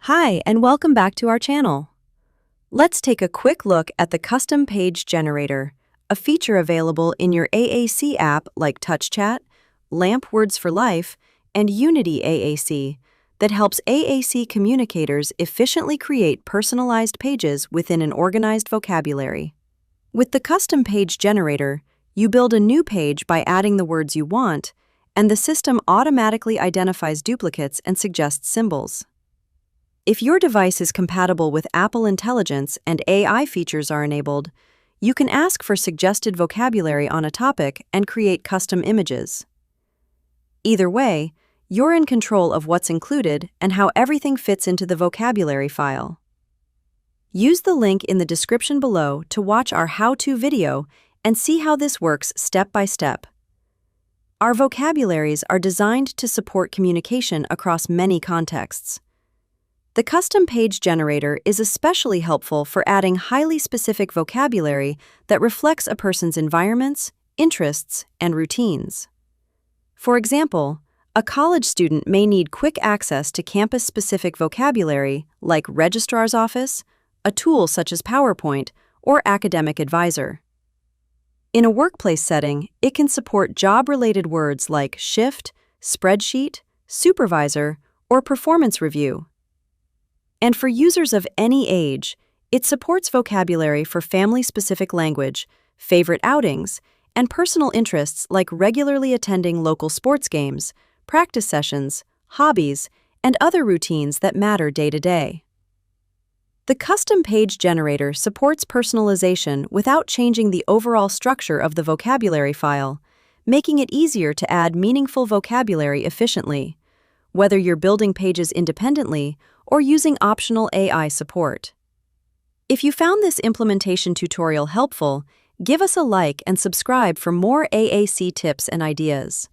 Hi, and welcome back to our channel. Let's take a quick look at the Custom Page Generator, a feature available in your AAC app like TouchChat, LAMP Words for Life, and Unity AAC that helps AAC communicators efficiently create personalized pages within an organized vocabulary. With the Custom Page Generator, you build a new page by adding the words you want, and the system automatically identifies duplicates and suggests symbols. If your device is compatible with Apple Intelligence and AI features are enabled, you can ask for suggested vocabulary on a topic and create custom images. Either way, you're in control of what's included and how everything fits into the vocabulary file. Use the link in the description below to watch our how-to video and see how this works step by step. Our vocabularies are designed to support communication across many contexts. The Custom Page Generator is especially helpful for adding highly specific vocabulary that reflects a person's environments, interests, and routines. For example, a college student may need quick access to campus-specific vocabulary like registrar's office, a tool such as PowerPoint, or academic advisor. In a workplace setting, it can support job-related words like shift, spreadsheet, supervisor, or performance review. And for users of any age, it supports vocabulary for family-specific language, favorite outings, and personal interests like regularly attending local sports games, practice sessions, hobbies, and other routines that matter day to day. The Custom Page Generator supports personalization without changing the overall structure of the vocabulary file, making it easier to add meaningful vocabulary efficiently, whether you're building pages independently or using optional AI support. If you found this implementation tutorial helpful, give us a like and subscribe for more AAC tips and ideas.